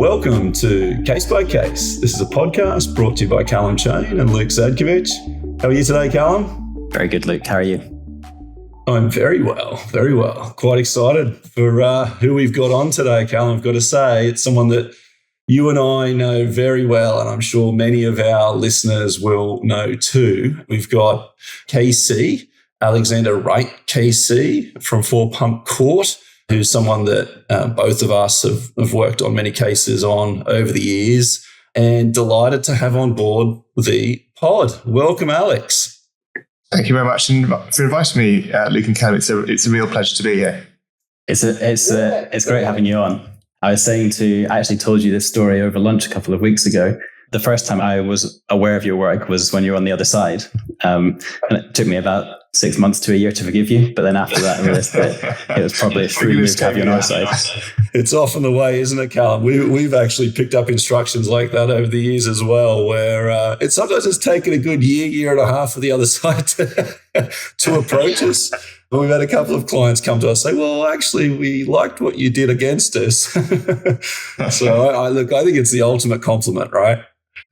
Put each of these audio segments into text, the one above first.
Welcome to Case by Case. This is a podcast brought to you by Calum Chain and Luke Zadkovich. How are you today, Calum? Very good, Luke. How are you? I'm very well. Quite excited for who we've got on today, Calum. I've got to say, it's someone that you and I know very well, and I'm sure many of our listeners will know too. We've got KC, Alexander Wright KC from Four Pump Court, who's someone that both of us have worked on many cases on over the years, and delighted to have on board the pod. Welcome, Alex. Thank you very much for inviting me, Luke and Calum. It's a real pleasure to be here. It's great having you on. I actually told you this story over lunch a couple of weeks ago. The first time I was aware of your work was when you were on the other side. And it took me about 6 months to a year to forgive you. But then after that, I realized that it was probably a shrewd move to have you on our side. It's often the way, isn't it, Calum? We've actually picked up instructions like that over the years as well, where sometimes it's taken a good year and a half for the other side to approach us. But we've had a couple of clients come to us and say, well, actually, we liked what you did against us. So I think it's the ultimate compliment, right?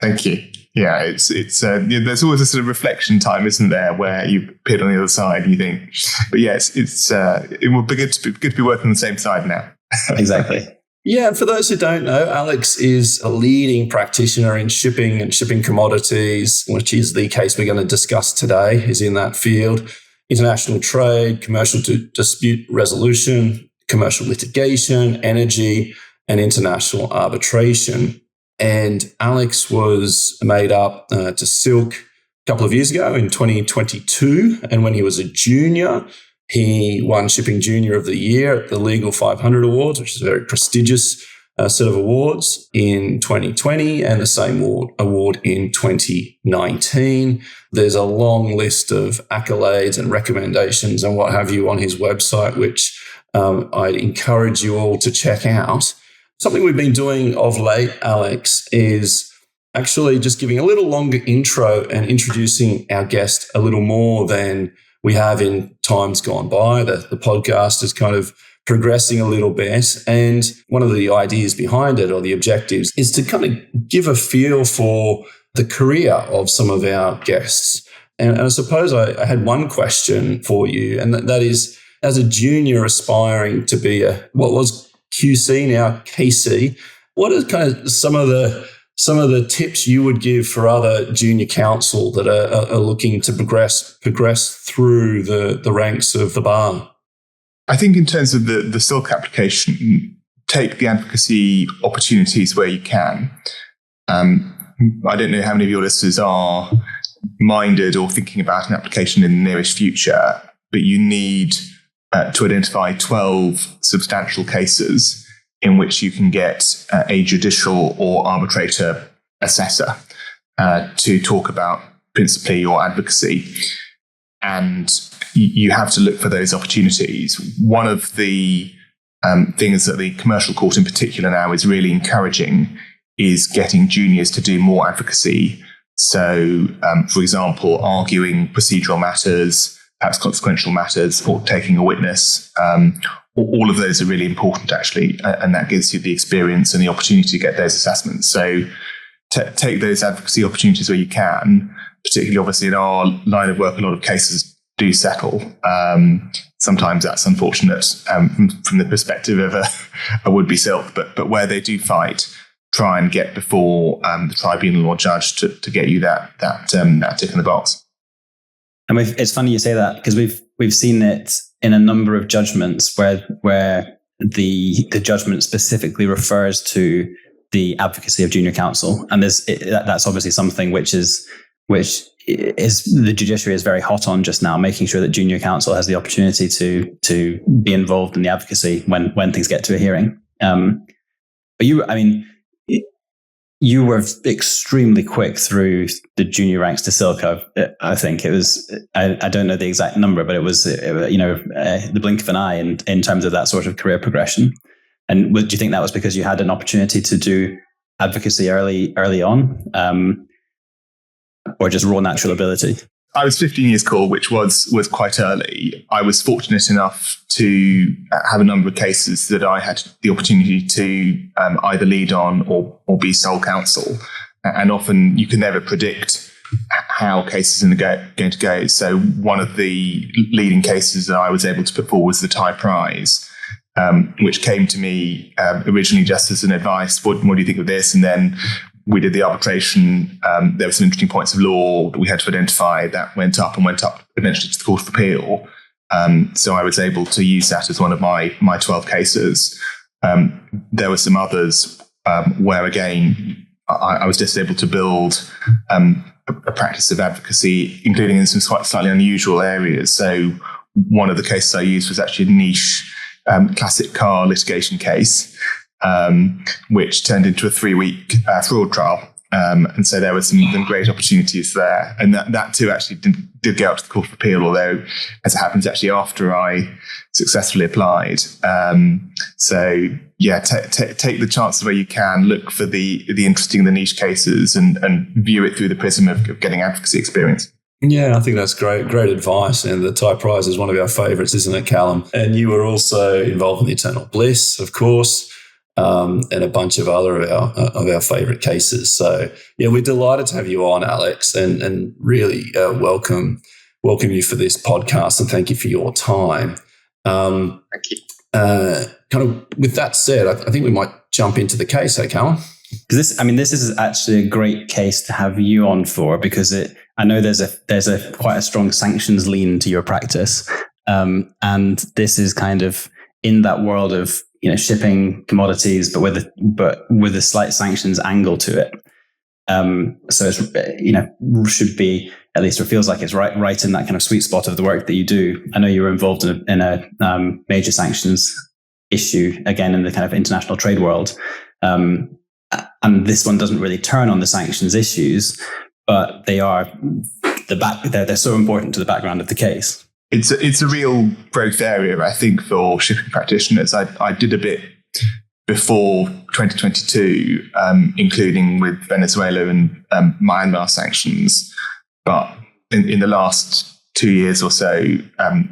Thank you. Yeah, it's there's always a sort of reflection time, isn't there, where you appeared on the other side and you think, but yes, it will be good to be working on the same side now. Exactly. Yeah, and for those who don't know, Alex is a leading practitioner in shipping and shipping commodities, which is the case we're going to discuss today, is in that field. International trade, commercial dispute resolution, commercial litigation, energy, and international arbitration. And Alex was made up to Silk a couple of years ago in 2022. And when he was a junior, he won Shipping Junior of the Year at the Legal 500 Awards, which is a very prestigious set of awards, in 2020, and the same award in 2019. There's a long list of accolades and recommendations and what have you on his website, which I'd encourage you all to check out. Something we've been doing of late, Alex, is actually just giving a little longer intro and introducing our guest a little more than we have in times gone by. The podcast is kind of progressing a little bit. And one of the ideas behind it, or the objectives, is to kind of give a feel for the career of some of our guests. And I suppose I had one question for you, and that is, as a junior aspiring to be what was QC, now KC, what are kind of some of the tips you would give for other junior counsel that are looking to progress through the ranks of the bar? I think in terms of the Silk application, take the advocacy opportunities where you can. I don't know how many of your listeners are minded or thinking about an application in the nearest future, but you need to identify 12 substantial cases in which you can get a judicial or arbitrator assessor to talk about principally your advocacy. And you have to look for those opportunities. One of the things that the commercial court in particular now is really encouraging is getting juniors to do more advocacy. So, for example, arguing procedural matters, perhaps consequential matters, or taking a witness. All of those are really important, actually, and that gives you the experience and the opportunity to get those assessments. So take those advocacy opportunities where you can, particularly obviously in our line of work, a lot of cases do settle. Sometimes that's unfortunate from the perspective of a would-be Silk, but where they do fight, try and get before the tribunal or judge to get you that tick in the box. And it's funny you say that, because we've seen it in a number of judgments where the judgment specifically refers to the advocacy of junior counsel, and that's obviously something which is the judiciary is very hot on just now, making sure that junior counsel has the opportunity to be involved in the advocacy when things get to a hearing. But you were extremely quick through the junior ranks to Silk. I think it was, I don't know the exact number, but it was, the blink of an eye in terms of that sort of career progression. And do you think that was because you had an opportunity to do advocacy early on, or just raw natural ability? I was 15 years core, which was quite early. I was fortunate enough to have a number of cases that I had the opportunity to either lead on or be sole counsel. And often you can never predict how cases are going to go. So one of the leading cases that I was able to put forward was the Thai prize, which came to me originally just as an advice. What do you think of this? And then we did the arbitration. There were some interesting points of law that we had to identify that went up eventually to the Court of Appeal. So I was able to use that as one of my 12 cases. There were some others where, again, I was just able to build a practice of advocacy, including in some slightly unusual areas. So one of the cases I used was actually a niche classic car litigation case, which turned into a 3-week fraud trial. And so there were some great opportunities there. And that too actually did go up to the Court of Appeal, although, as it happens, actually after I successfully applied. So yeah, take the chances where you can, look for the interesting, the niche cases, and view it through the prism of getting advocacy experience. Yeah, I think that's great advice. And the Thai prize is one of our favourites, isn't it, Calum? And you were also involved in the Eternal Bliss, of course, and a bunch of other of our favourite cases. So yeah, we're delighted to have you on, Alex, and really welcome you for this podcast, and thank you for your time. Thank you. Kind of with that said, I think we might jump into the case, hey, Calum? Because this is actually a great case to have you on for, because I know there's a quite a strong sanctions lean to your practice, and this is kind of in that world of shipping commodities, but with a slight sanctions angle to it. So it's should be, at least it feels like it's right in that kind of sweet spot of the work that you do. I know you were involved in a major sanctions issue, again in the kind of international trade world. And this one doesn't really turn on the sanctions issues, but they are they're so important to the background of the case. It's a real growth area, I think, for shipping practitioners. I did a bit before 2022, including with Venezuela and Myanmar sanctions. But in the last 2 years or so,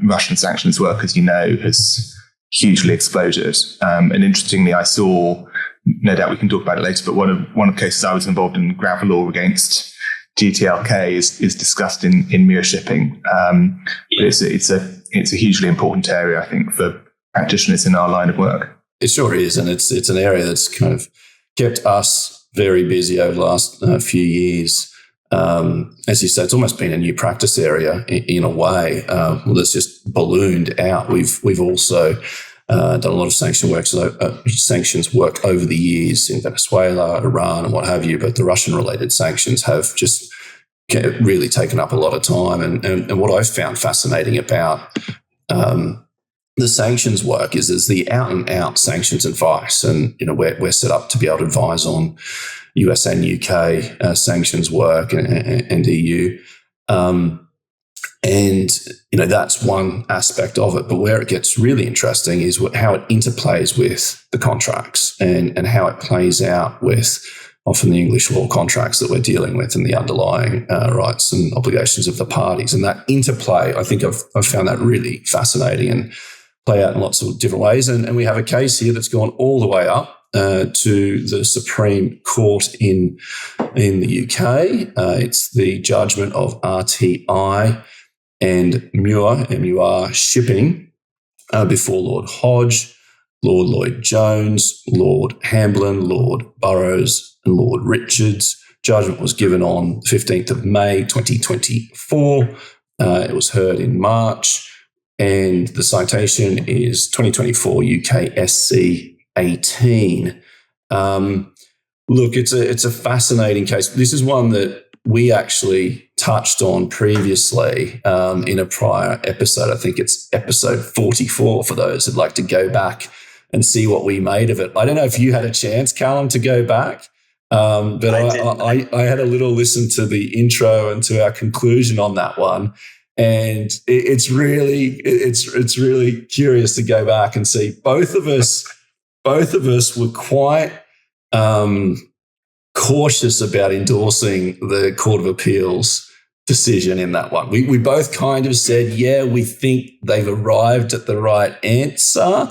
Russian sanctions work, as you know, has hugely exploded. And interestingly, I saw, no doubt we can talk about it later, but one of the cases I was involved in, gravel law against GTLK, is discussed in MUR Shipping. But it's a hugely important area, I think, for practitioners in our line of work. It sure is, and it's an area that's kind of kept us very busy over the last few years. As you say, it's almost been a new practice area in a way. That's just ballooned out. We've also done a lot of sanctions work over the years in Venezuela, Iran, and what have you. But the Russian-related sanctions have just really taken up a lot of time. And what I've found fascinating about the sanctions work is the out-and-out sanctions advice. And we're set up to be able to advise on US and UK sanctions work and EU. And that's one aspect of it. But where it gets really interesting is how it interplays with the contracts and how it plays out with often the English law contracts that we're dealing with and the underlying rights and obligations of the parties. And that interplay, I think I've found that really fascinating and play out in lots of different ways. And we have a case here that's gone all the way up to the Supreme Court in the UK. It's the judgment of RTI and MUR Shipping before Lord Hodge, Lord Lloyd Jones, Lord Hamblin, Lord Burrows, and Lord Richards. Judgment was given on 15th of May 2024. It was heard in March, and the citation is 2024 UK SC 18. Look, it's a fascinating case. This is one that we actually touched on previously in a prior episode. I think it's episode 44 for those who'd like to go back and see what we made of it. I don't know if you had a chance, Calum, to go back, but I had a little listen to the intro and to our conclusion on that one. And it's really curious to go back and see. Both of us were quite cautious about endorsing the Court of Appeal's decision in that one. We both kind of said, yeah, we think they've arrived at the right answer,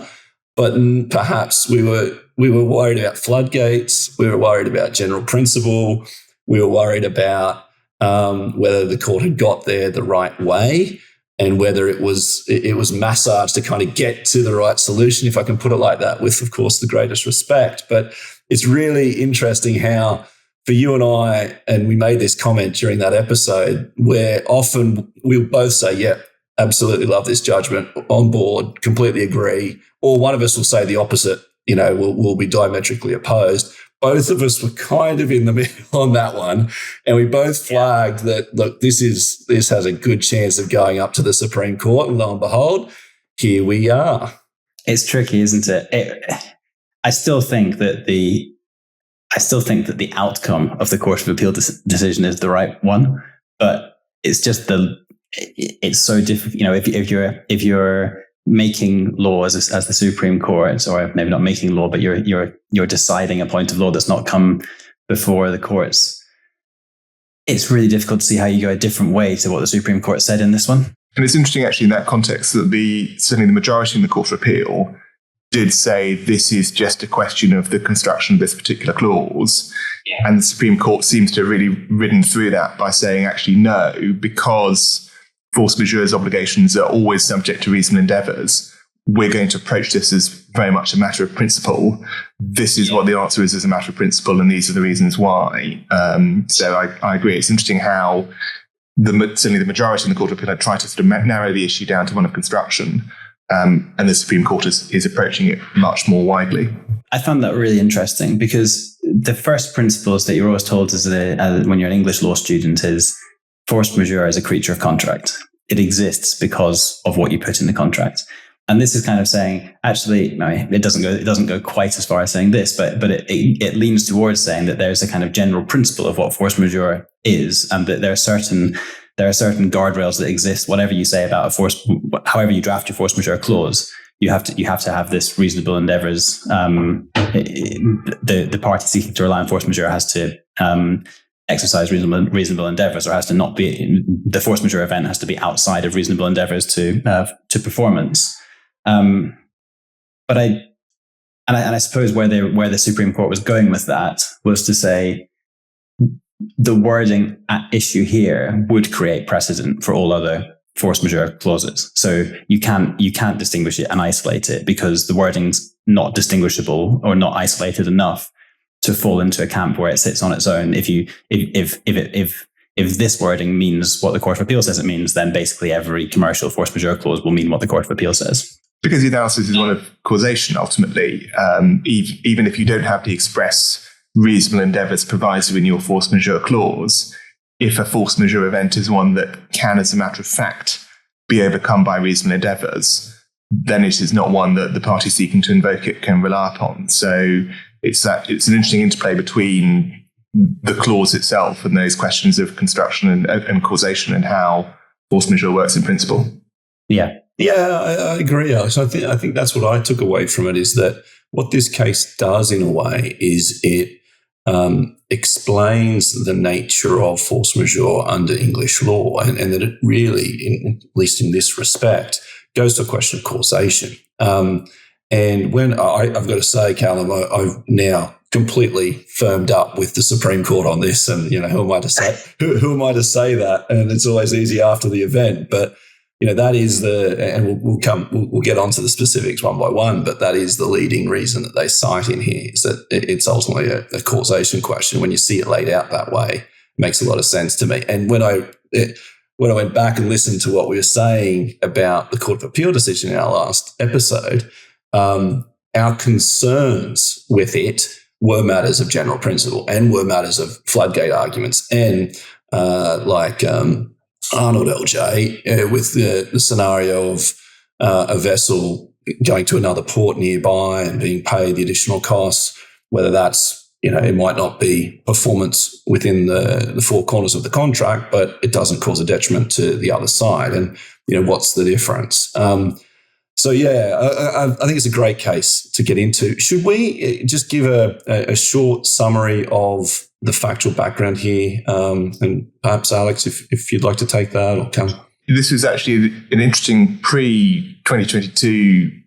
but perhaps we were worried about floodgates. We were worried about general principle. We were worried about whether the court had got there the right way and whether it was massaged to kind of get to the right solution, if I can put it like that, with, of course, the greatest respect. But it's really interesting how, for you and I, and we made this comment during that episode, where often we'll both say, yeah, absolutely love this judgment, on board, completely agree. Or one of us will say the opposite, we'll be diametrically opposed. Both of us were kind of in the middle on that one. And we both flagged that, look, this has a good chance of going up to the Supreme Court. And lo and behold, here we are. It's tricky, isn't it? I still think that the outcome of the Court of Appeal decision is the right one, but it's just it's so difficult. If you're making law as the Supreme Court, or maybe not making law, but you're deciding a point of law that's not come before the courts, it's really difficult to see how you go a different way to what the Supreme Court said in this one. And it's interesting, actually, in that context, that certainly the majority in the Court of Appeal did say this is just a question of the construction of this particular clause. Yeah. And the Supreme Court seems to have really ridden through that by saying, actually, no, because force majeure's obligations are always subject to reasonable endeavours, we're going to approach this as very much a matter of principle. This is what the answer is as a matter of principle, and these are the reasons why. So I agree. It's interesting how certainly the majority in the Court of Appeal had tried to sort of narrow the issue down to one of construction. And the Supreme Court is approaching it much more widely. I found that really interesting, because the first principles that you're always told when you're an English law student is force majeure is a creature of contract. It exists because of what you put in the contract. And this is kind of saying, actually, it doesn't go quite as far as saying this, but it leans towards saying that there's a kind of general principle of what force majeure is, and that there are certain guardrails that exist. Whatever you say about however you draft your force majeure clause, you have to have this reasonable endeavours. The party seeking to rely on force majeure has to exercise reasonable endeavours, or has to not be. The force majeure event has to be outside of reasonable endeavours to performance. But I suppose where the Supreme Court was going with that was to say, the wording at issue here would create precedent for all other force majeure clauses. So you can't distinguish it and isolate it, because the wording's not distinguishable or not isolated enough to fall into a camp where it sits on its own. If this wording means what the Court of Appeal says it means, then basically every commercial force majeure clause will mean what the Court of Appeal says. Because the analysis is one of causation, ultimately, even if you don't have the express reasonable endeavours proviso in your force majeure clause, if a force majeure event is one that can, as a matter of fact, be overcome by reasonable endeavours, then it is not one that the party seeking to invoke it can rely upon. So it's an interesting interplay between the clause itself and those questions of construction and causation, and how force majeure works in principle. Yeah, I agree, Alex. I think that's what I took away from it, is that what this case does, in a way, is it explains the nature of force majeure under English law, and that it really, at least in this respect, goes to a question of causation. And when I've got to say, Calum, I've now completely firmed up with the Supreme Court on this, and who am I to say that? And it's always easy after the event, but that is and we'll get onto the specifics one by one, but that is the leading reason that they cite in here, is that it's ultimately a causation question. When you see it laid out that way, it makes a lot of sense to me. And when I went back and listened to what we were saying about the Court of Appeal decision in our last episode, our concerns with it were matters of general principle, and were matters of floodgate arguments, and Arnold LJ, with the scenario of a vessel going to another port nearby and being paid the additional costs, whether that's, it might not be performance within the four corners of the contract, but it doesn't cause a detriment to the other side. And, what's the difference? So, I think it's a great case to get into. Should we just give a short summary of the factual background here. And perhaps, Alex, if you'd like to take that or come. This was actually an interesting pre-2022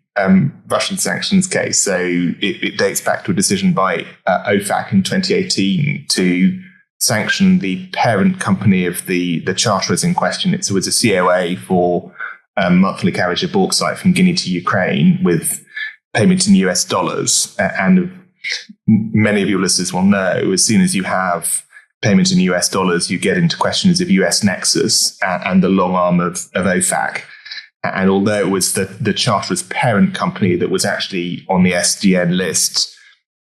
Russian sanctions case. So it dates back to a decision by OFAC in 2018 to sanction the parent company of the charterers in question. It was a COA for monthly carriage of bauxite from Guinea to Ukraine with payment in US dollars. And many of your listeners will know, as soon as you have payment in US dollars, you get into questions of US nexus and the long arm of OFAC. And although it was the charterer's parent company that was actually on the SDN list,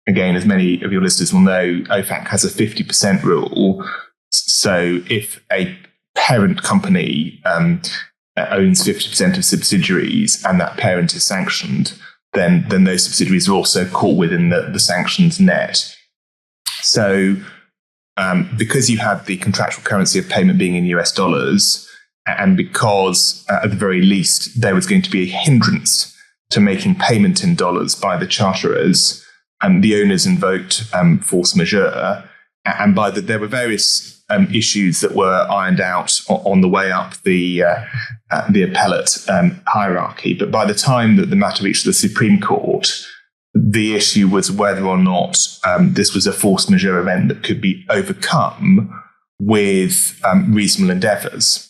again, as many of your listeners will know, OFAC has a 50% rule. So if a parent company owns 50% of subsidiaries and that parent is sanctioned, then those subsidiaries are also caught within the sanctions net. So because you had the contractual currency of payment being in US dollars, and because at the very least there was going to be a hindrance to making payment in dollars by the charterers, the owners invoked force majeure, and there were various issues that were ironed out on the way up the appellate hierarchy. But by the time that the matter reached the Supreme Court, the issue was whether or not this was a force majeure event that could be overcome with reasonable endeavours.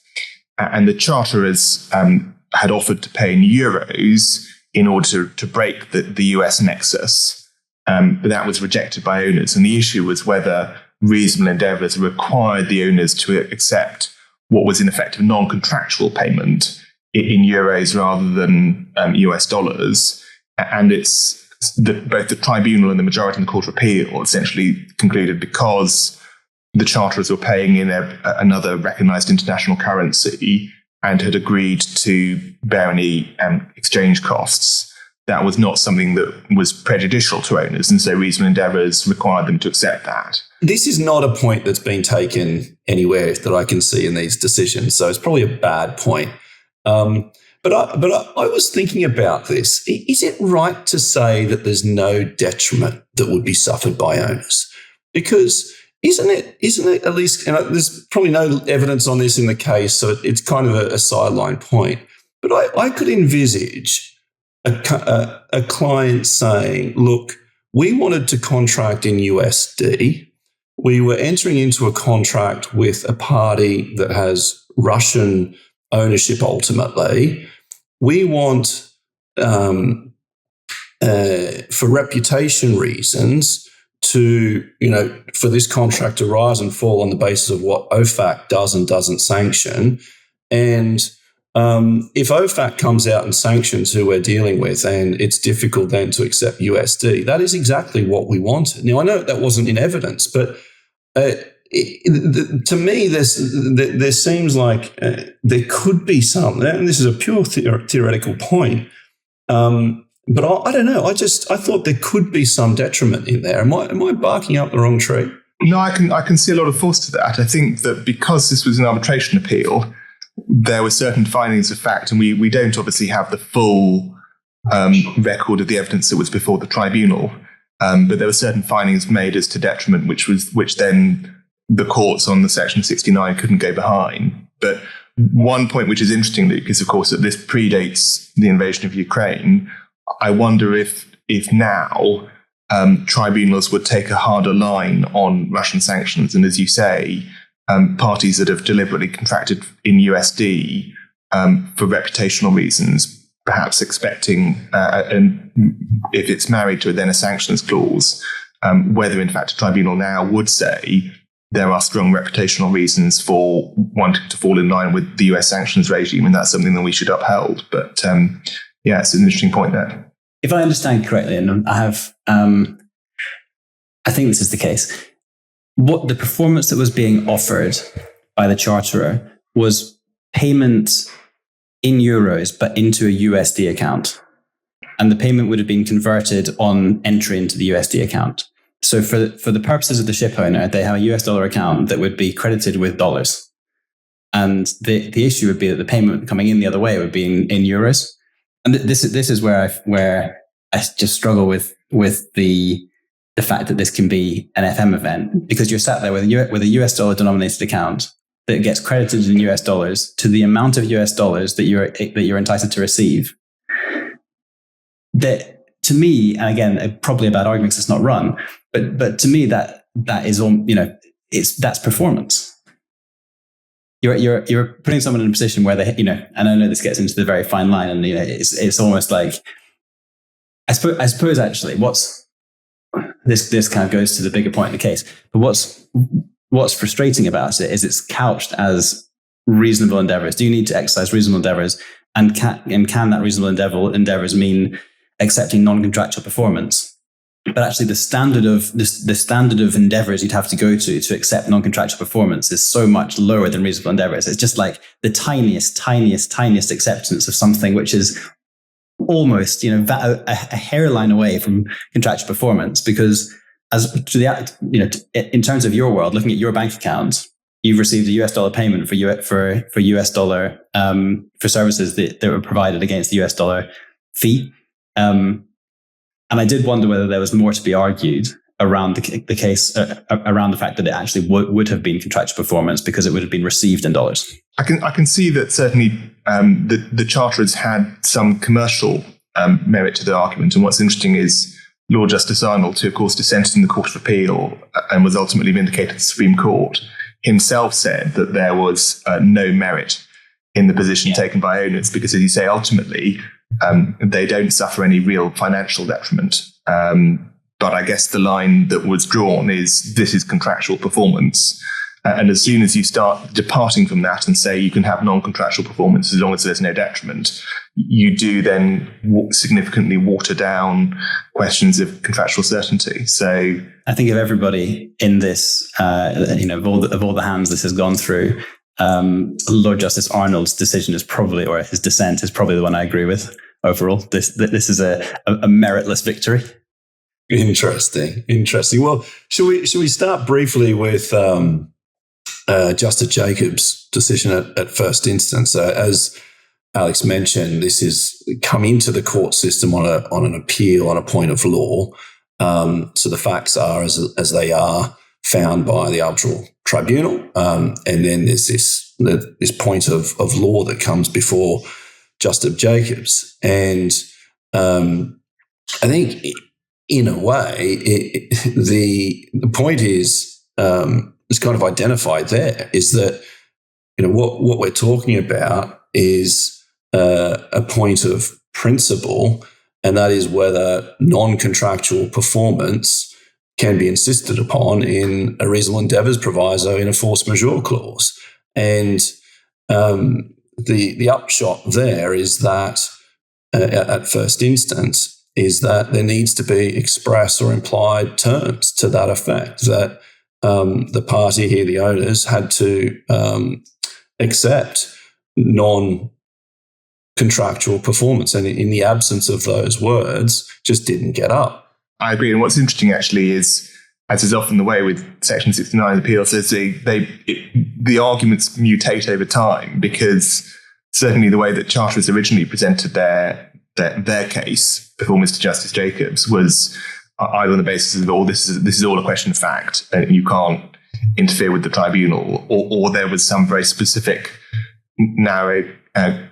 And the charterers had offered to pay in euros in order to break the US nexus, but that was rejected by owners. And the issue was whether reasonable endeavours required the owners to accept what was in effect a non-contractual payment in euros rather than US dollars. And it's both the tribunal and the majority in the Court of Appeal essentially concluded because the charterers were paying in another recognised international currency and had agreed to bear any exchange costs, that was not something that was prejudicial to owners. And so reasonable endeavours required them to accept that. This is not a point that's been taken anywhere that I can see in these decisions. So it's probably a bad point. But I was thinking about this. Is it right to say that there's no detriment that would be suffered by owners? Because isn't it at least, and there's probably no evidence on this in the case, so it's kind of a sideline point. But I could envisage a client saying, look, we wanted to contract in USD. We were entering into a contract with a party that has Russian ownership ultimately. We want, for reputation reasons, for this contract to rise and fall on the basis of what OFAC does and doesn't sanction. And if OFAC comes out and sanctions who we're dealing with, and it's difficult then to accept USD, that is exactly what we wanted. Now, I know that wasn't in evidence, but to me, there seems like there could be some, and this is a pure theoretical point, but I don't know. I thought there could be some detriment in there. Am I barking up the wrong tree? No, I can see a lot of force to that. I think that because this was an arbitration appeal, there were certain findings of fact, and we don't obviously have the full record of the evidence that was before the tribunal, but there were certain findings made as to detriment, which then the courts on the Section 69 couldn't go behind. But one point which is interesting, Luke, is of course that this predates the invasion of Ukraine. I wonder if now tribunals would take a harder line on Russian sanctions, and as you say, parties that have deliberately contracted in USD for reputational reasons, perhaps expecting, and if it's married to then a sanctions clause, whether in fact a tribunal now would say there are strong reputational reasons for wanting to fall in line with the US sanctions regime, and that's something that we should uphold. But yeah, it's an interesting point there. If I understand correctly, and I think this is the case, what the performance that was being offered by the charterer was payment in euros, but into a USD account. And the payment would have been converted on entry into the USD account. So for the purposes of the ship owner, they have a US dollar account that would be credited with dollars. And the issue would be that the payment coming in the other way would be in euros. And this is where I just struggle with the the fact that this can be an FM event, because you're sat there with a US dollar denominated account that gets credited in US dollars to the amount of US dollars that you're entitled to receive. That, to me, and again, probably a bad argument because it's not run, but to me that is all, that's performance. You're putting someone in a position where they, and I know this gets into the very fine line, and it's almost like, I suppose actually this kind of goes to the bigger point in the case. But what's frustrating about it is it's couched as reasonable endeavors. Do you need to exercise reasonable endeavors? And can that reasonable endeavors mean accepting non-contractual performance? But actually, the standard of endeavors you'd have to go to accept non-contractual performance is so much lower than reasonable endeavors. It's just like the tiniest acceptance of something which is almost, a hairline away from contractual performance. Because in terms of your world, looking at your bank account, you've received a US dollar payment for US dollar for services that were provided against the US dollar fee. And I did wonder whether there was more to be argued around the case, around the fact that it actually would have been contractual performance because it would have been received in dollars. I can see that certainly the Charterers had some commercial merit to the argument. And what's interesting is Lord Justice Arnold, who of course dissented in the Court of Appeal and was ultimately vindicated at the Supreme Court, himself said that there was no merit in the position taken by owners because, as you say, ultimately they don't suffer any real financial detriment. But I guess the line that was drawn is this is contractual performance. And as soon as you start departing from that and say you can have non-contractual performance as long as there's no detriment, you do then significantly water down questions of contractual certainty. So I think of everybody in this, of all the hands this has gone through, Lord Justice Arnold's decision is probably, or his dissent is probably the one I agree with overall. This is a meritless victory. Interesting. Well, should we start briefly with Justice Jacobs' decision at first instance? As Alex mentioned, this has come into the court system on an appeal on a point of law. So the facts are as they are found by the arbitral tribunal, and then there's this point of law that comes before Justice Jacobs, and I think in a way the point is kind of identified there, is that what we're talking about is a point of principle, and that is whether non-contractual performance can be insisted upon in a reasonable endeavours proviso in a force majeure clause. And the upshot there is that at first instance is that there needs to be express or implied terms to that effect, that the party here, the owners, had to accept non-contractual performance, and in the absence of those words, just didn't get up. I agree. And what's interesting actually is, as is often the way with Section 69 appeals, is the arguments mutate over time, because certainly the way that Charterers originally presented their case before Mr. Justice Jacobs was either on the basis of, this is all a question of fact, and you can't interfere with the tribunal, or there was some very specific narrow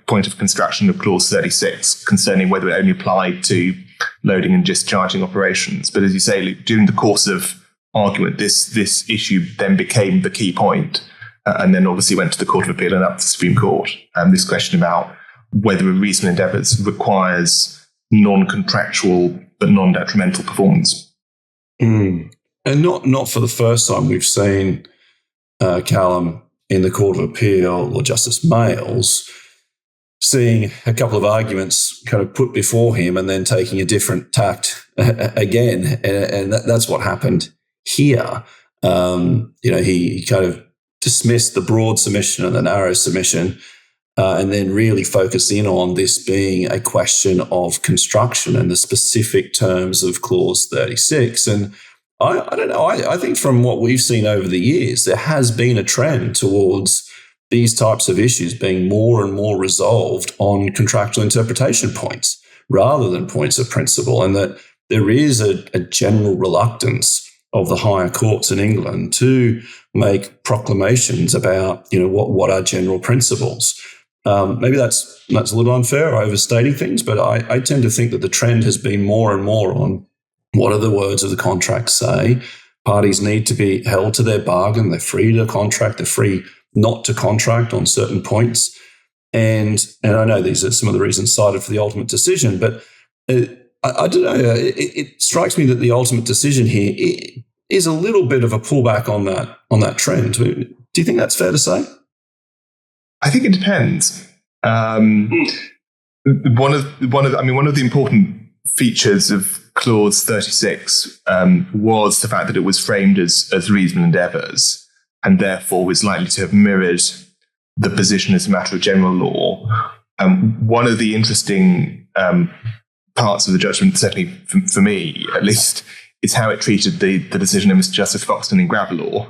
point of construction of Clause 36 concerning whether it only applied to loading and discharging operations. But as you say, Luke, during the course of argument, this issue then became the key point, and then obviously went to the Court of Appeal and up to the Supreme Court. This question about whether a reasonable endeavours requires non-contractual but non-detrimental performance. And not for the first time we've seen Calum in the Court of Appeal, or Justice Mayles, seeing a couple of arguments kind of put before him and then taking a different tact again. And that's what happened here. He kind of dismissed the broad submission and the narrow submission, and then really focused in on this being a question of construction and the specific terms of Clause 36. And I don't know, I think from what we've seen over the years, there has been a trend towards these types of issues being more and more resolved on contractual interpretation points rather than points of principle, and that there is a general reluctance of the higher courts in England to make proclamations about, what are general principles. Maybe that's a little unfair or overstating things, but I tend to think that the trend has been more and more on what do the words of the contract say. Parties need to be held to their bargain. They're free to contract. They're free not to contract on certain points. And I know these are some of the reasons cited for the ultimate decision, but I don't know. It strikes me that the ultimate decision here is a little bit of a pullback on that trend. Do you think that's fair to say? I think it depends. One of the important features of Clause 36 was the fact that it was framed as reasonable endeavours, and therefore was likely to have mirrored the position as a matter of general law. One of the interesting parts of the judgment, certainly for me at least, is how it treated the decision of Mr. Justice Foxton in Gravellaw,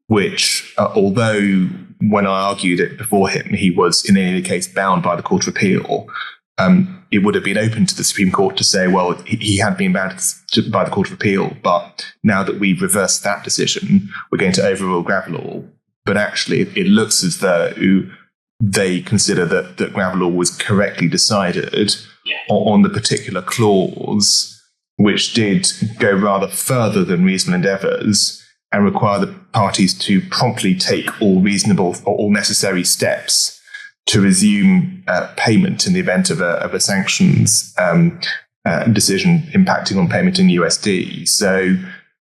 which, although when I argued it before him, he was in any case bound by the Court of Appeal, it would have been open to the Supreme Court to say, well, he had been bound by the Court of Appeal, but now that we've reversed that decision, we're going to overrule Gravellaw. But actually, it looks as though they consider that Gravellaw was correctly decided on the particular clause, which did go rather further than reasonable endeavours and require the parties to promptly take all reasonable or all necessary steps to resume payment in the event of a sanctions decision impacting on payment in USD. So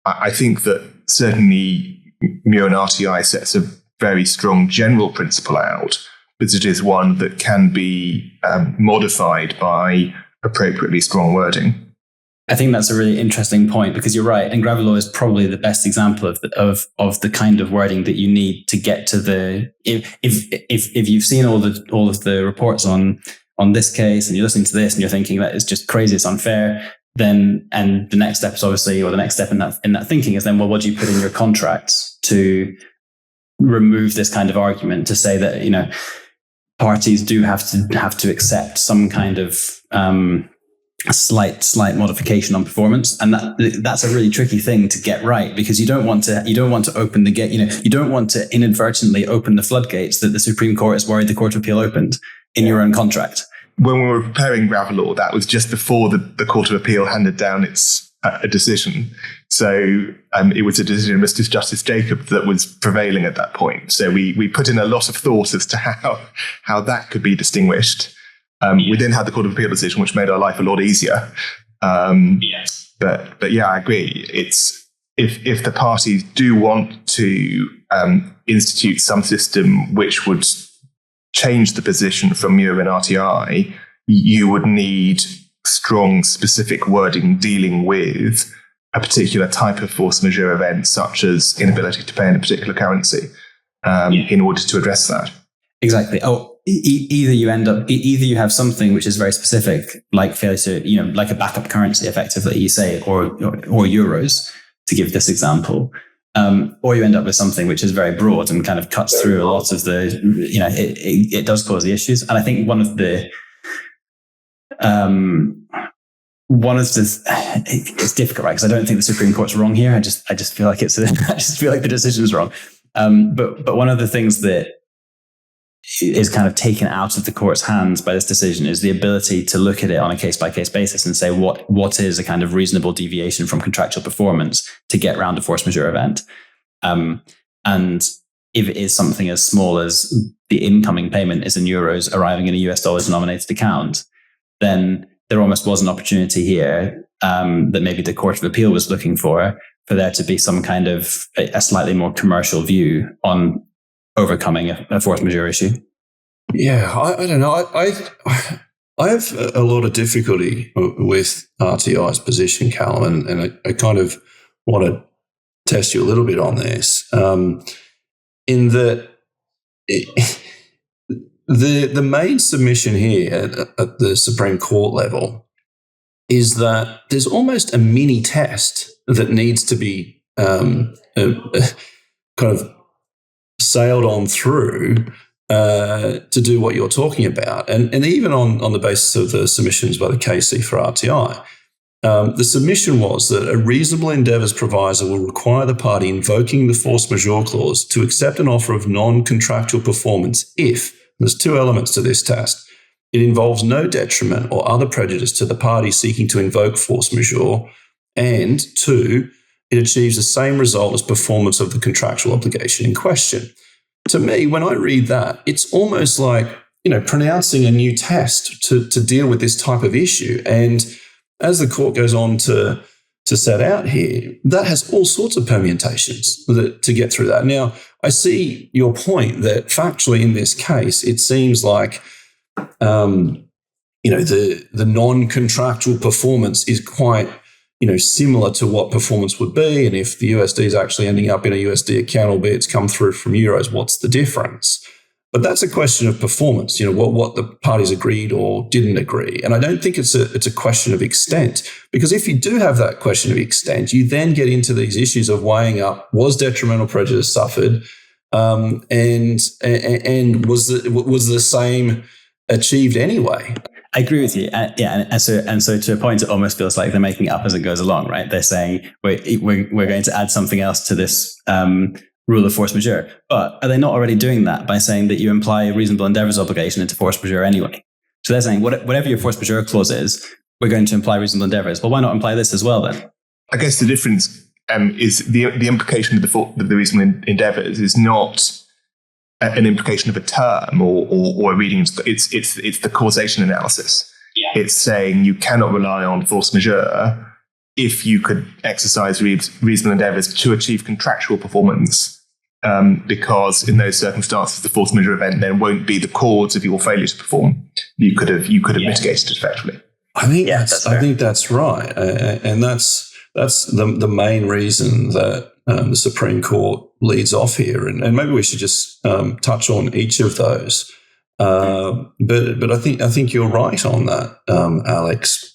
I think that certainly MUR and RTI sets a very strong general principle out, but it is one that can be modified by appropriately strong wording. I think that's a really interesting point, because you're right, and Gravellaw is probably the best example of the kind of wording that you need to get to the. If you've seen all of the reports on this case, and you're listening to this and you're thinking that it's just crazy, it's unfair, then and the next step is obviously, or the next step in that thinking is then, well, what do you put in your contracts to remove this kind of argument, to say that parties do have to accept some kind of a slight modification on performance, and that's a really tricky thing to get right, because you don't want to open the gate. You don't want to inadvertently open the floodgates that the Supreme Court is worried the Court of Appeal opened in your own contract. When we were preparing Gravellaw, that was just before the Court of Appeal handed down its decision. So it was a decision of Mr. Justice Jacob that was prevailing at that point. So we put in a lot of thought as to how that could be distinguished. We then had the Court of Appeal decision, which made our life a lot easier. But yeah, I agree. It's if the parties do want to institute some system which would change the position from MUR and RTI, you would need strong, specific wording dealing with a particular type of force majeure event, such as inability to pay in a particular currency, in order to address that. Exactly. Either you have something which is very specific, like failure to, like a backup currency, effectively, you say, or euros, to give this example, or you end up with something which is very broad and kind of cuts through a lot of the, it does cause the issues. And I think one of the it's difficult, right? Because I don't think the Supreme Court's wrong here. I just feel like I just feel like the decision's wrong. But one of the things that is kind of taken out of the court's hands by this decision is the ability to look at it on a case-by-case basis and say what is a kind of reasonable deviation from contractual performance to get around a force majeure event. And if it is something as small as the incoming payment is in euros arriving in a US dollar denominated account, then there almost was an opportunity here that maybe the Court of Appeal was looking for there to be some kind of a slightly more commercial view on overcoming a force majeure issue. Yeah, I don't know. I have a lot of difficulty with RTI's position, Calum, and I kind of want to test you a little bit on this. In that the main submission here at the Supreme Court level is that there's almost a mini test that needs to be kind of sailed on through to do what you're talking about. And even on the basis of the submissions by the KC for RTI, The submission was that a reasonable endeavours proviso will require the party invoking the force majeure clause to accept an offer of non-contractual performance if, there's two elements to this test, it involves no detriment or other prejudice to the party seeking to invoke force majeure, and two, it achieves the same result as performance of the contractual obligation in question. To me, when I read that, it's almost like, pronouncing a new test to deal with this type of issue. And as the court goes on to set out here, that has all sorts of permutations to get through that. Now, I see your point that factually in this case, it seems like, the non-contractual performance is quite, similar to what performance would be. And if the USD is actually ending up in a USD account, albeit it's come through from euros, what's the difference? But that's a question of performance, what the parties agreed or didn't agree. And I don't think it's a question of extent, because if you do have that question of extent, you then get into these issues of weighing up, was detrimental prejudice suffered, and was the same achieved anyway? I agree with you. And so to a point, it almost feels like they're making it up as it goes along, right? They're saying we're going to add something else to this rule of force majeure. But are they not already doing that by saying that you imply a reasonable endeavours obligation into force majeure anyway? So they're saying whatever your force majeure clause is, we're going to imply reasonable endeavours. Well, why not imply this as well then? I guess the difference is the implication of the reasonable endeavours is not an implication of a term or a reading. It's the causation analysis. Yeah. It's saying you cannot rely on force majeure if you could exercise reasonable endeavours to achieve contractual performance, because in those circumstances, the force majeure event then won't be the cause of your failure to perform. You could have mitigated it effectively. I think that's right, and that's the main reason that the Supreme Court leads off here, and maybe we should just touch on each of those. But I think you're right on that, Alex.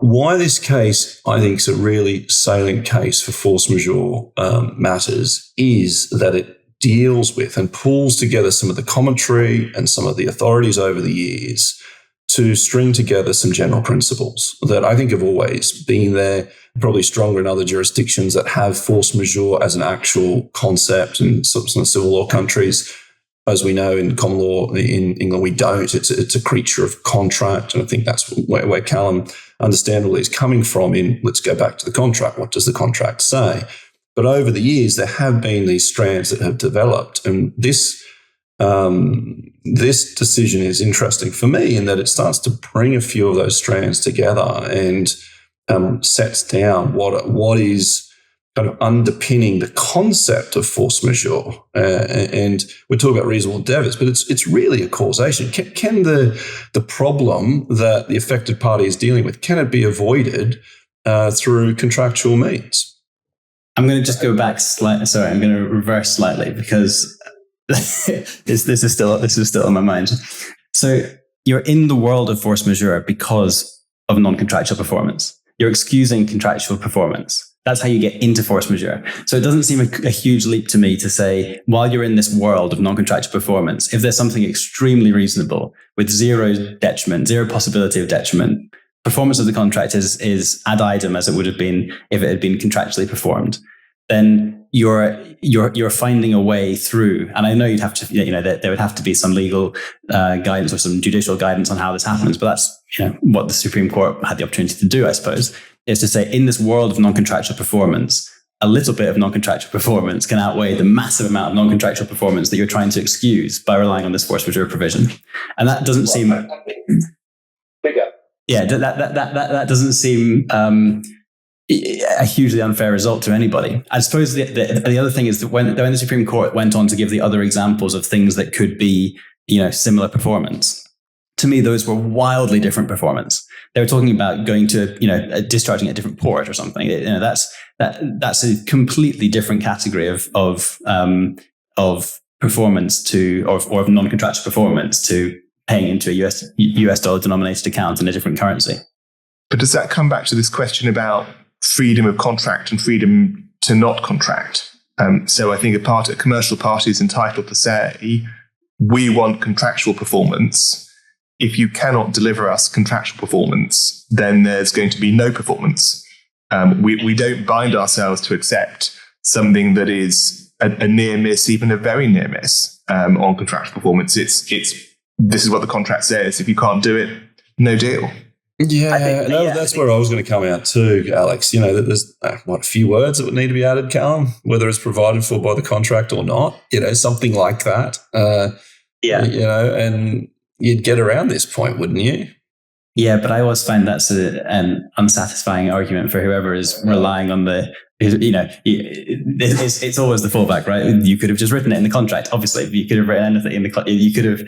Why this case, I think, is a really salient case for force majeure matters is that it deals with and pulls together some of the commentary and some of the authorities over the years to string together some general principles that I think have always been there, probably stronger in other jurisdictions that have force majeure as an actual concept. In some civil law countries, as we know, in common law in England, we don't. It's a creature of contract. And I think that's where Calum understandably is coming from in, let's go back to the contract. What does the contract say? But over the years, there have been these strands that have developed. And this decision is interesting for me in that it starts to bring a few of those strands together and sets down what is kind of underpinning the concept of force majeure. And we're talking about reasonable endeavours, but it's really a causation. Can the problem that the affected party is dealing with, can it be avoided through contractual means? I'm going to just go back slightly. Sorry, I'm going to reverse slightly because this is still on my mind. So you're in the world of force majeure because of non-contractual performance. You're excusing contractual performance. That's how you get into force majeure. So it doesn't seem a huge leap to me to say, while you're in this world of non-contractual performance, if there's something extremely reasonable with zero detriment, zero possibility of detriment, performance of the contract is ad idem as it would have been if it had been contractually performed, then you're finding a way through. And I know you'd have to, there would have to be some legal guidance or some judicial guidance on how this happens, but that's what the Supreme Court had the opportunity to do, I suppose, is to say in this world of non-contractual performance, a little bit of non-contractual performance can outweigh the massive amount of non-contractual performance that you're trying to excuse by relying on this force majeure provision. And that doesn't seem bigger. Yeah, that doesn't seem a hugely unfair result to anybody. I suppose the other thing is that when the Supreme Court went on to give the other examples of things that could be, similar performance, to me, those were wildly different performance. They were talking about going to, discharging at a different port or something. That's a completely different category of performance to, or of non-contractual performance to paying into a US dollar denominated account in a different currency. But does that come back to this question about freedom of contract and freedom to not contract? So I think a commercial party is entitled to say, we want contractual performance if you cannot deliver us contractual performance, then there's going to be no performance. We don't bind ourselves to accept something that is a near miss, even a very near miss on contractual performance. It's this is what the contract says. If you can't do it, no deal. That's where I was going to come out too, Alex. That there's a few words that would need to be added, Calum, whether it's provided for by the contract or not. Something like that. And you'd get around this point, wouldn't you? Yeah, but I always find that's an unsatisfying argument for whoever is relying on the. It's always the fallback, right? You could have just written it in the contract. Obviously, you could have written anything in the. You could have.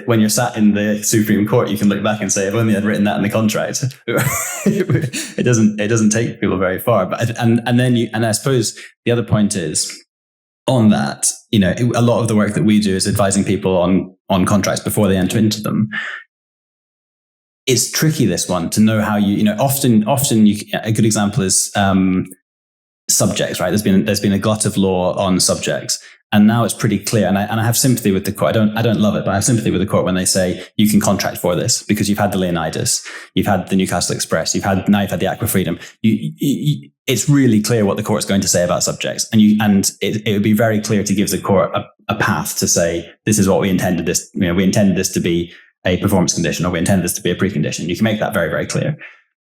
When you're sat in the Supreme Court, you can look back and say, "If only I'd written that in the contract." It doesn't take people very far. But and I suppose the other point is on that. A lot of the work that we do is advising people on contracts before they enter into them. It's tricky, this one, to know how often a good example is subjects, right? There's been a glut of law on subjects, and now it's pretty clear. And I have sympathy with the court. I don't love it, but I have sympathy with the court when they say you can contract for this because you've had the Leonidas, you've had the Newcastle Express, you've had the Aqua Freedom. It's really clear what the court's going to say about subjects, and it would be very clear to give the court a path to say this is what we intended this. We intended this to be a performance condition, or we intend this to be a precondition. You can make that very, very clear.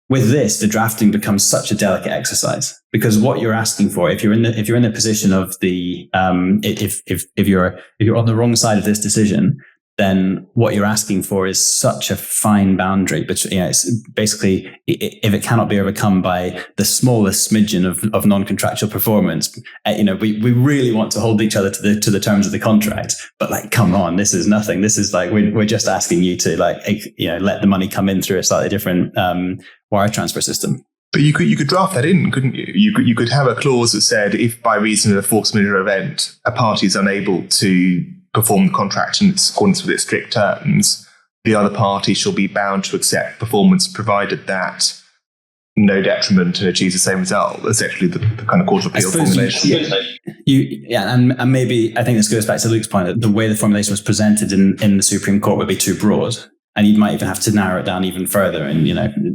With this, the drafting becomes such a delicate exercise because what you're asking for, if you're in the position of the, if you're on the wrong side of this decision, then what you're asking for is such a fine boundary. But it's basically, if it cannot be overcome by the smallest smidgen of non-contractual performance, we really want to hold each other to the terms of the contract. But come on, this is nothing. This is we're just asking you to let the money come in through a slightly different wire transfer system. But you could draft that in, couldn't you? You could have a clause that said, if by reason of a force majeure event, a party is unable to perform the contract in accordance with its strict terms, the other party shall be bound to accept performance provided that no detriment and achieves the same result. That's actually the kind of Court of Appeal formulation. And maybe I think this goes back to Luke's point that the way the formulation was presented in the Supreme Court would be too broad. And you might even have to narrow it down even further and,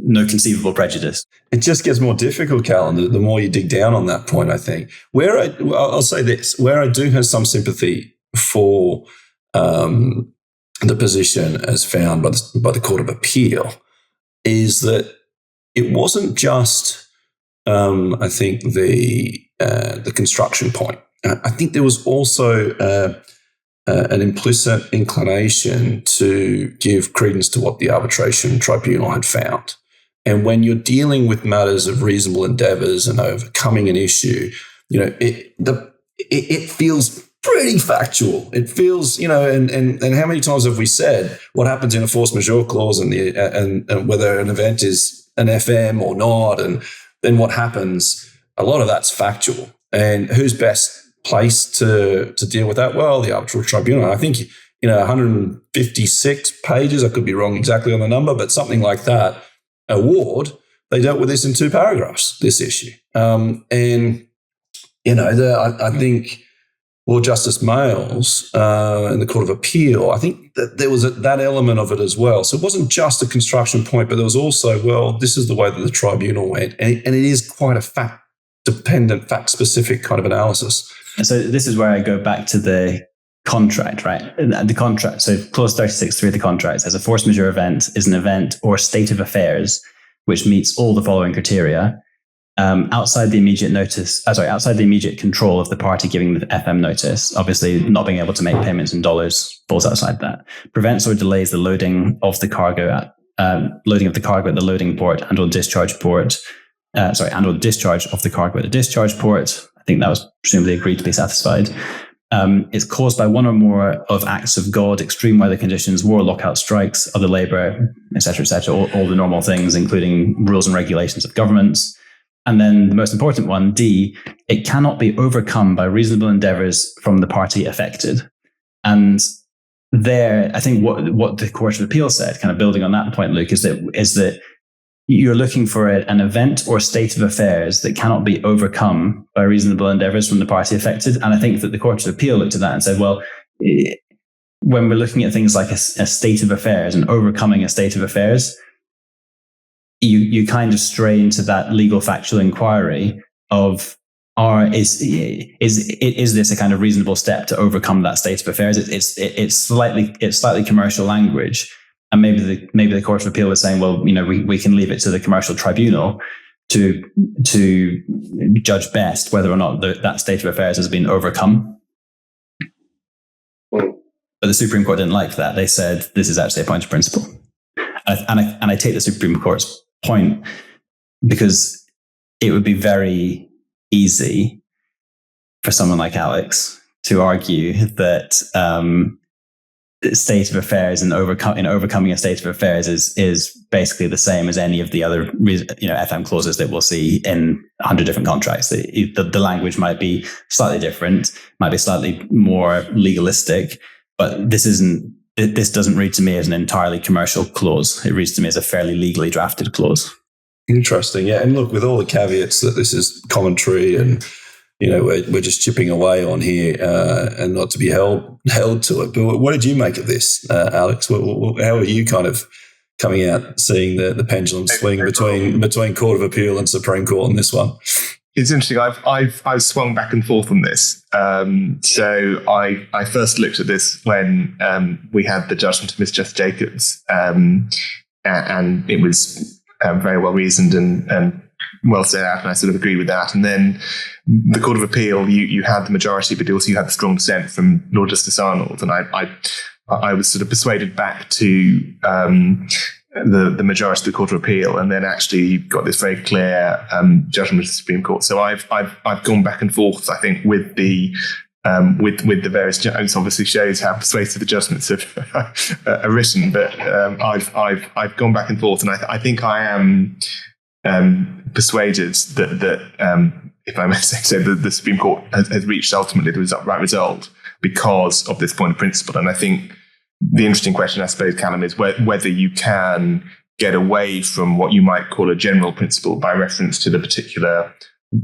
no conceivable prejudice. It just gets more difficult, Calum, the more you dig down on that point, I think. I'll say this, where I do have some sympathy for the position as found by the Court of Appeal is that it wasn't just, I think, the construction point. I think there was also an implicit inclination to give credence to what the arbitration tribunal had found. And when you're dealing with matters of reasonable endeavours and overcoming an issue, it feels pretty factual. It feels, and how many times have we said what happens in a force majeure clause and whether an event is an FM or not, and then what happens? A lot of that's factual. And who's best placed to deal with that? Well, the arbitral tribunal. I think 156 pages. I could be wrong exactly on the number, but something like that. Award. They dealt with this in 2 paragraphs. This issue, I think. Lord Justice Mayles in the Court of Appeal, I think that there was that element of it as well. So it wasn't just a construction point, but there was also, this is the way that the tribunal went. And it is quite a fact-dependent, fact-specific kind of analysis. And so this is where I go back to the contract, right? The contract. So clause 36.3 of the contract says a force majeure event is an event or state of affairs which meets all the following criteria. Outside the immediate control of the party giving the FM notice, obviously not being able to make payments in dollars falls outside that. Prevents or delays the loading of the cargo at the loading port and or discharge port. And or discharge of the cargo at the discharge port. I think that was presumably agreed to be satisfied. It's caused by one or more of acts of God, extreme weather conditions, war, lockout strikes, other labour, etc., all the normal things, including rules and regulations of governments. And then the most important one, D, it cannot be overcome by reasonable endeavours from the party affected. And there, I think what the Court of Appeal said, kind of building on that point, Luke, is that you're looking for an event or state of affairs that cannot be overcome by reasonable endeavours from the party affected. And I think that the Court of Appeal looked at that and said, well, when we're looking at things like a state of affairs and overcoming a state of affairs, you kind of stray into that legal factual inquiry of is this a kind of reasonable step to overcome that state of affairs? It's slightly commercial language, and maybe the Court of Appeal is saying, well, we can leave it to the commercial tribunal to judge best whether or not that state of affairs has been overcome. But the Supreme Court didn't like that. They said this is actually a point of principle, and I take the Supreme Court's point, because it would be very easy for someone like Alex to argue that state of affairs and overcoming a state of affairs is basically the same as any of the other FM clauses that we'll see in 100 different contracts. The language might be slightly different, might be slightly more legalistic, but this doesn't read to me as an entirely commercial clause. It reads to me as a fairly legally drafted clause. Interesting. Yeah. And look, with all the caveats that this is commentary and, we're just chipping away on here and not to be held to it. But what did you make of this, Alex? How are you kind of coming out, seeing the pendulum swing between Court of Appeal and Supreme Court on this one? It's interesting. I've swung back and forth on this. So I first looked at this when we had the judgment of Miss Just Jacobs, and it was very well reasoned and well set out, and I sort of agree with that. And then the Court of Appeal, you had the majority, but also you had the strong dissent from Lord Justice Arnold, and I was sort of persuaded back to the majority of the Court of Appeal, and then actually got this very clear judgment of the Supreme Court. So I've gone back and forth, I think, with the various judgments. Obviously shows how persuasive the judgments are written, but I've gone back and forth, and I think I am persuaded that if I may say so, the Supreme Court has reached ultimately the right result because of this point of principle. And I think the interesting question, I suppose, Calum, is whether you can get away from what you might call a general principle by reference to the particular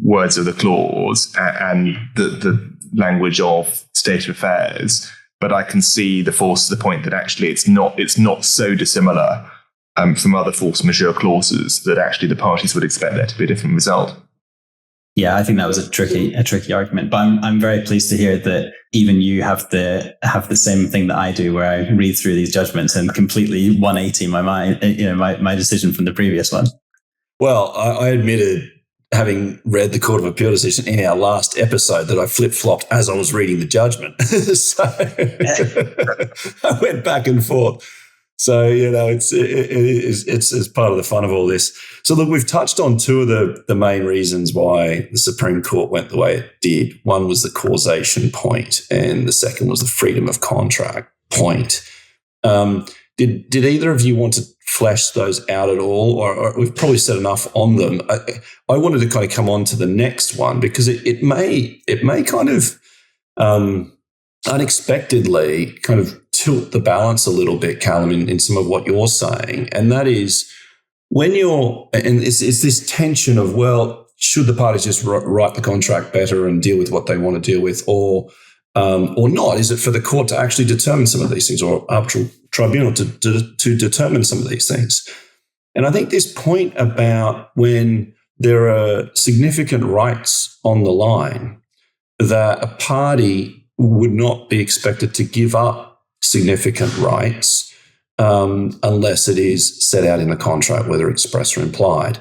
words of the clause and the language of state of affairs. But I can see the force of the point that actually it's not so dissimilar from other force majeure clauses that actually the parties would expect there to be a different result. Yeah, I think that was a tricky argument, but I'm very pleased to hear that even you have the same thing that I do, where I read through these judgments and completely 180 my mind, my decision from the previous one. Well, I admitted, having read the Court of Appeal decision in our last episode, that I flip-flopped as I was reading the judgment. So I went back and forth. So, it's part of the fun of all this. So, look, we've touched on two of the main reasons why the Supreme Court went the way it did. One was the causation point, and the second was the freedom of contract point. Did either of you want to flesh those out at all, or we've probably said enough on them? I wanted to kind of come on to the next one because it may kind of unexpectedly kind of tilt the balance a little bit, Calum, in some of what you're saying. And that is when it's this tension of, well, should the parties just write the contract better and deal with what they want to deal with, or not? Is it for the court to actually determine some of these things, or arbitral tribunal to determine some of these things? And I think this point about when there are significant rights on the line, that a party would not be expected to give up significant rights unless it is set out in the contract, whether express or implied.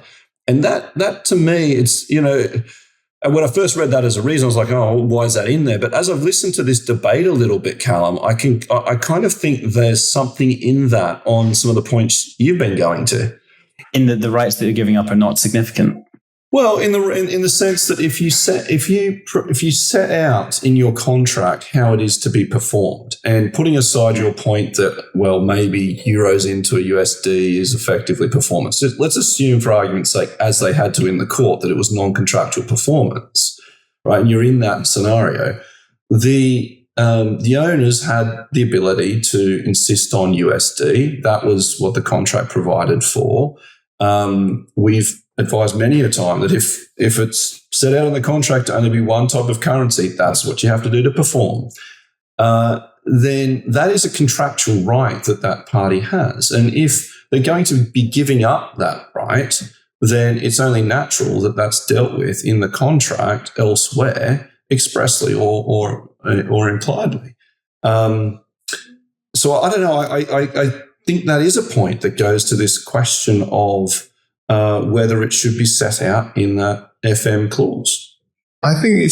And that to me, it's, when I first read that as a reason, I was like, oh, why is that in there? But as I've listened to this debate a little bit, Calum, I kind of think there's something in that on some of the points you've been going to. In the rights that you're giving up are not significant. Well, in the sense that if you set out in your contract how it is to be performed, and putting aside your point that, well, maybe euros into a USD is effectively performance. Just let's assume, for argument's sake, as they had to in the court, that it was non-contractual performance, right? And you're in that scenario. The owners had the ability to insist on USD. That was what the contract provided for. We've advised many a time that if it's set out in the contract to only be one type of currency, that's what you have to do to perform. then that is a contractual right that party has. And if they're going to be giving up that right, then it's only natural that that's dealt with in the contract elsewhere, expressly or impliedly. So I don't know. I think that is a point that goes to this question of whether it should be set out in that FM clause. I think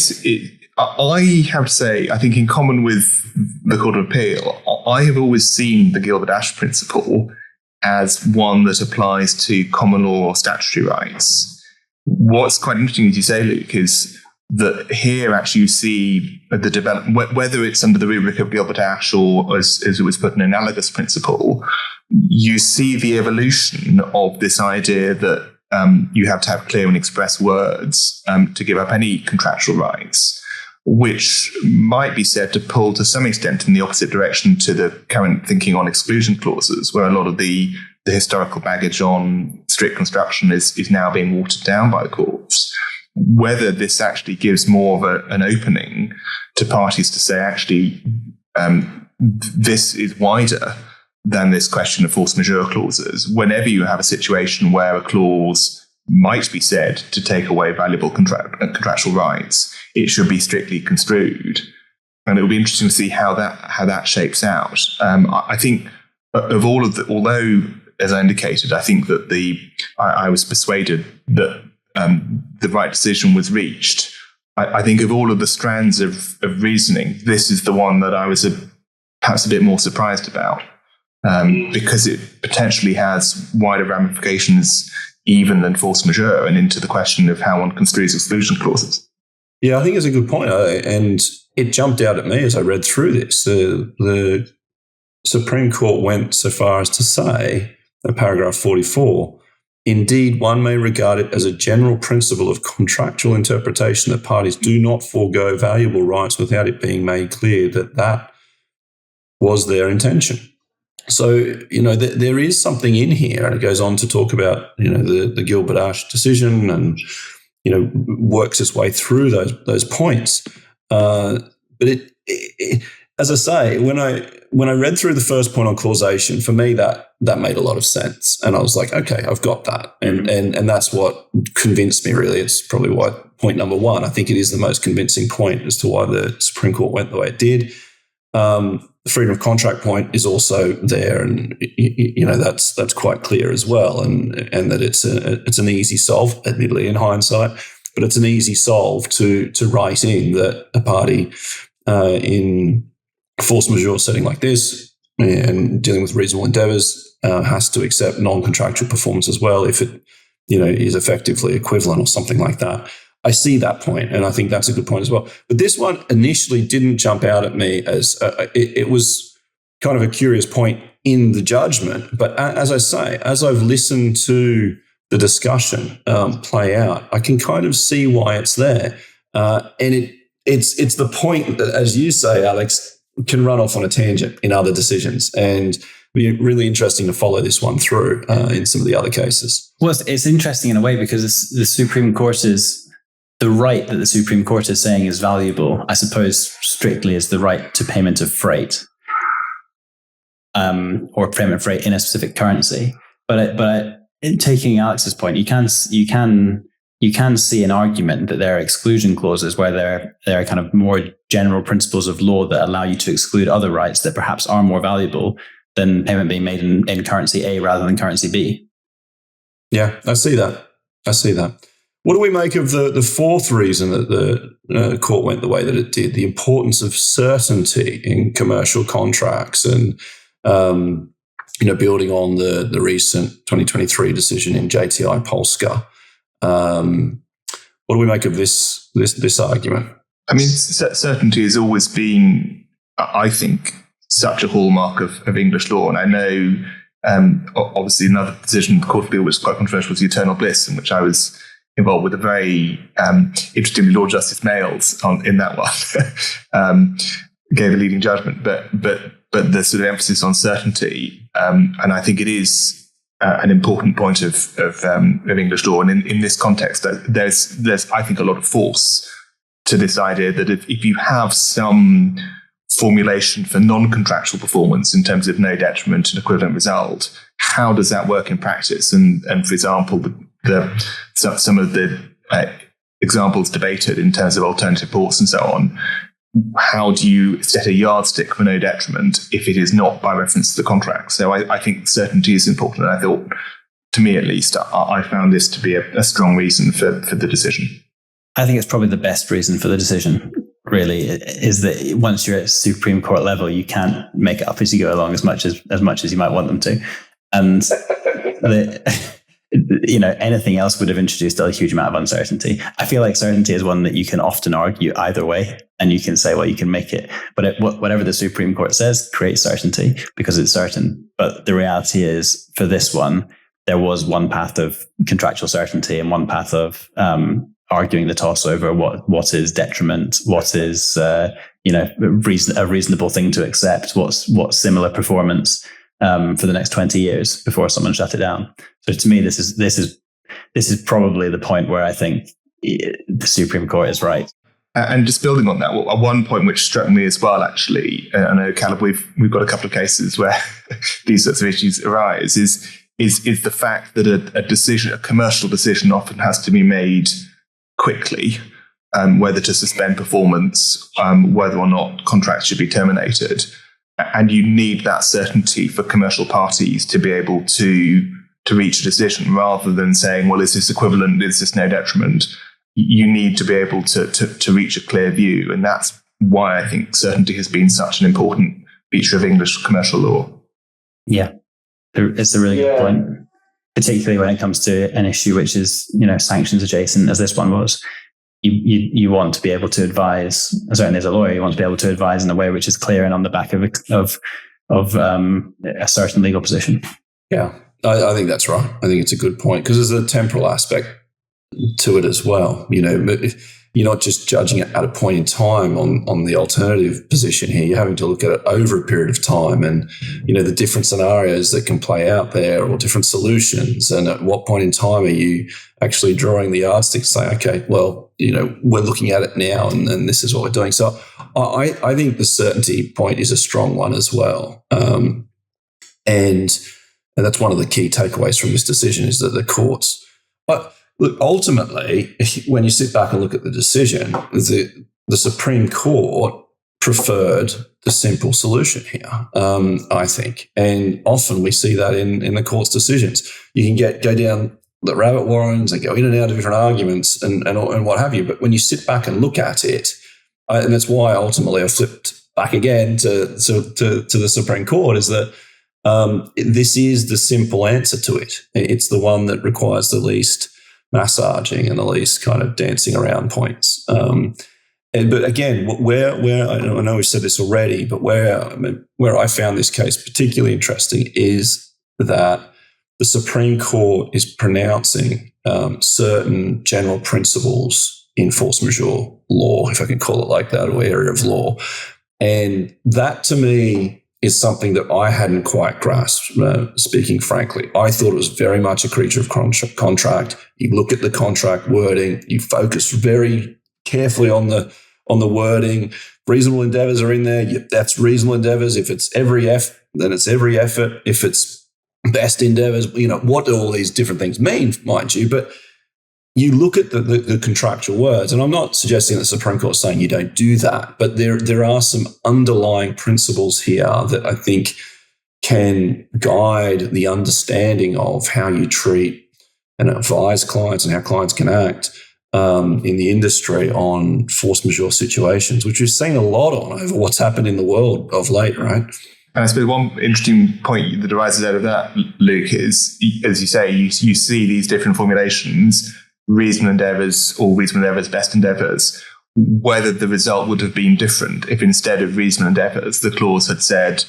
I have to say, I think in common with the Court of Appeal, I have always seen the Gilbert Ash principle as one that applies to common law or statutory rights. What's quite interesting, as you say, Luke, is that here actually you see the development, whether it's under the rubric of Gilbert Ash or as it was put, an analogous principle, you see the evolution of this idea that you have to have clear and express words to give up any contractual rights, which might be said to pull to some extent in the opposite direction to the current thinking on exclusion clauses, where a lot of the historical baggage on strict construction is now being watered down by the courts. Whether this actually gives more of an opening to parties to say, actually, this is wider than this question of force majeure clauses. Whenever you have a situation where a clause might be said to take away valuable contractual rights, it should be strictly construed. And it will be interesting to see how that shapes out. I think of all of the, although, as I indicated, I think that I was persuaded that the right decision was reached. I think of all of the strands of reasoning, this is the one that I was perhaps a bit more surprised about, because it potentially has wider ramifications even than force majeure and into the question of how one construes exclusion clauses. Yeah, I think it's a good point. And it jumped out at me as I read through this. The Supreme Court went so far as to say, in paragraph 44, indeed, one may regard it as a general principle of contractual interpretation that parties do not forego valuable rights without it being made clear that was their intention. So, there is something in here, and it goes on to talk about, the Gilbert Ash decision and, works its way through those points. But it, as I say, when I read through the first point on causation, for me that made a lot of sense, and I was like, okay, I've got that, and that's what convinced me. Really, it's probably why point number one. I think it is the most convincing point as to why the Supreme Court went the way it did. The freedom of contract point is also there, and that's quite clear as well, and that it's an easy solve, admittedly in hindsight, but it's an easy solve to write in that a party in a force majeure setting like this and dealing with reasonable endeavours has to accept non-contractual performance as well if it is effectively equivalent or something like that. I see that point, and I think that's a good point as well. But this one initially didn't jump out at me as it was kind of a curious point in the judgment. But as I say, as I've listened to the discussion play out, I can kind of see why it's there. And it's the point that, as you say, Alex, can run off on a tangent in other decisions. And be really interesting to follow this one through in some of the other cases. Well, it's interesting in a way because the Supreme Court is... The right that the Supreme Court is saying is valuable, I suppose, strictly is the right to payment of freight, or payment of freight in a specific currency. But in taking Alex's point, you can see an argument that there are exclusion clauses where there are kind of more general principles of law that allow you to exclude other rights that perhaps are more valuable than payment being made in currency A rather than currency B. Yeah, I see that. What do we make of the fourth reason that the court went the way that it did? The importance of certainty in commercial contracts, and building on the recent 2023 decision in JTI Polska. What do we make of this argument? I mean, certainty has always been, I think, such a hallmark of English law, and I know obviously another decision the Court of Appeal which was quite controversial was the Eternal Bliss, in which I was involved with a very interestingly Lord Justice Males in that one gave a leading judgment, but the sort of emphasis on certainty, and I think it is an important point of English law, and in this context, there's I think a lot of force to this idea that if you have some formulation for non-contractual performance in terms of no detriment and equivalent result. How does that work in practice? And for example, some of the examples debated in terms of alternative ports and so on, how do you set a yardstick for no detriment if it is not by reference to the contract? So I think certainty is important. And I thought, to me at least, I found this to be a strong reason for the decision. I think it's probably the best reason for the decision, really, is that once you're at Supreme Court level, you can't make it up as you go along as much as you might want them to. And anything else would have introduced a huge amount of uncertainty. I feel like certainty is one that you can often argue either way, and you can say, well, you can make it, but whatever the Supreme Court says, create certainty because it's certain. But the reality is, for this one, there was one path of contractual certainty and one path of arguing the toss over what is detriment, what is a reasonable thing to accept, what's similar performance for the next 20 years before someone shut it down. So to me, this is probably the point where I think the Supreme Court is right. And just building on that, one point which struck me as well, actually, I know, Calum, we've got a couple of cases where these sorts of issues arise, is the fact that a commercial decision often has to be made quickly, whether to suspend performance, whether or not contracts should be terminated. And you need that certainty for commercial parties to be able to reach a decision, rather than saying, well, is this equivalent? Is this no detriment? You need to be able to reach a clear view. And that's why I think certainty has been such an important feature of English commercial law. Yeah, it's a really good point, particularly when it comes to an issue which is, sanctions adjacent, as this one was. You want to be able to advise, certainly as a lawyer, you want to be able to advise in a way which is clear and on the back of a certain legal position. Yeah, I think that's right. I think it's a good point, because there's a temporal aspect to it as well. You're not just judging it at a point in time on the alternative position here. You're having to look at it over a period of time, and the different scenarios that can play out there, or different solutions. And at what point in time are you actually drawing the yardstick to say, okay, well, we're looking at it now, and this is what we're doing. So I think the certainty point is a strong one as well. And that's one of the key takeaways from this decision, is that the courts, but look, ultimately, when you sit back and look at the decision, the Supreme Court preferred the simple solution here, I think. And often we see that in the court's decisions. You can go down the rabbit warrens and go in and out of different arguments and what have you. But when you sit back and look at it, and that's why ultimately I flipped back again to the Supreme Court, is that this is the simple answer to it. It's the one that requires the least massaging and the least kind of dancing around points. But again, where I know we've said this already, but where I found this case particularly interesting is that the Supreme Court is pronouncing certain general principles in force majeure law, if I can call it like that, or area of law. And that, to me, is something that I hadn't quite grasped, speaking frankly. I thought it was very much a creature of contract. You look at the contract wording, you focus very carefully on the wording. Reasonable endeavours are in there. That's reasonable endeavours. If it's every F, then it's every effort. If it's best endeavours, what do all these different things mean, mind you? But you look at the contractual words, and I'm not suggesting that the Supreme Court is saying you don't do that, but there are some underlying principles here that I think can guide the understanding of how you treat and advise clients and how clients can act in the industry on force majeure situations, which we've seen a lot on over what's happened in the world of late, right? And I suppose one interesting point that arises out of that, Luke, is, as you say, you see these different formulations, reasonable endeavours or reasonable endeavours, best endeavours, whether the result would have been different if instead of reasonable endeavours, the clause had said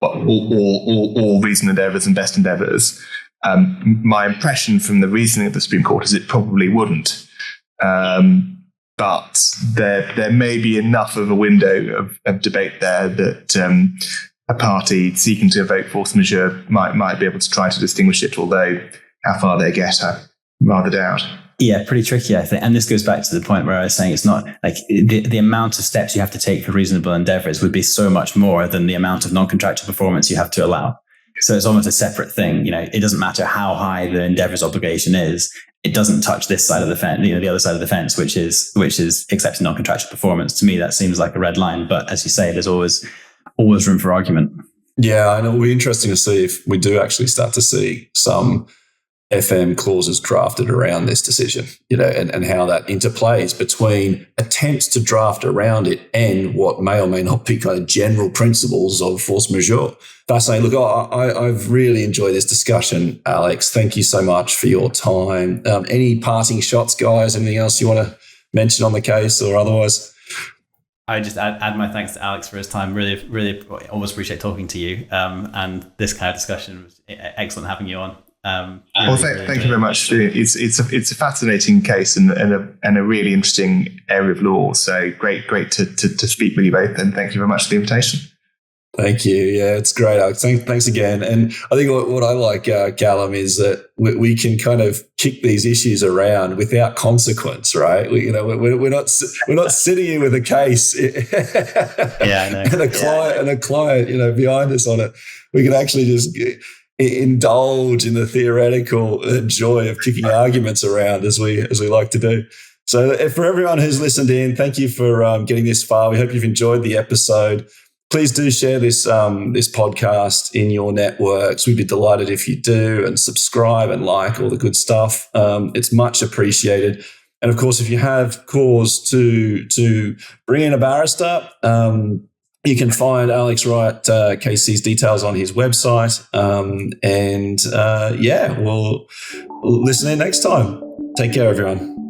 all reasonable endeavours and best endeavours. My impression from the reasoning of the Supreme Court is it probably wouldn't. But there may be enough of a window of debate there that a party seeking to evoke force majeure might be able to try to distinguish it, although how far they get, I rather doubt. pretty tricky, I think. And this goes back to the point where I was saying it's not like the amount of steps you have to take for reasonable endeavors would be so much more than the amount of non-contractual performance you have to allow. So it's almost a separate thing. It doesn't matter how high the endeavor's obligation is. It doesn't touch this side of the fence, the other side of the fence, which is accepting non-contractual performance. To me, that seems like a red line. But as you say, there's always room for argument. Yeah, I know. It'll be interesting to see if we do actually start to see some FM clauses crafted around this decision, and how that interplays between attempts to draft around it and what may or may not be kind of general principles of force majeure. Fascinating. Look, I've really enjoyed this discussion, Alex. Thank you so much for your time. Any parting shots, guys? Anything else you want to mention on the case or otherwise? I just add my thanks to Alex for his time. Really, really always appreciate talking to you. And this kind of discussion was excellent having you on. Thank you very much. It's a fascinating case and a really interesting area of law. So great to speak with you both, and thank you very much for the invitation. Thank you. Yeah, it's great, Alex. Thanks again. And I think what I like, Calum, is that we can kind of kick these issues around without consequence, right? We're not sitting here with a case, I know. and a client, behind us on it. We can actually just indulge in the theoretical joy of kicking arguments around as we like to do. So for everyone who's listened in, thank you for getting this far. We hope you've enjoyed the episode. Please do share this podcast in your networks. We'd be delighted if you do, and subscribe and like all the good stuff. It's much appreciated. And of course, if you have cause to bring in a barrister, you can find Alex Wright KC's details on his website. We'll listen in next time. Take care, everyone.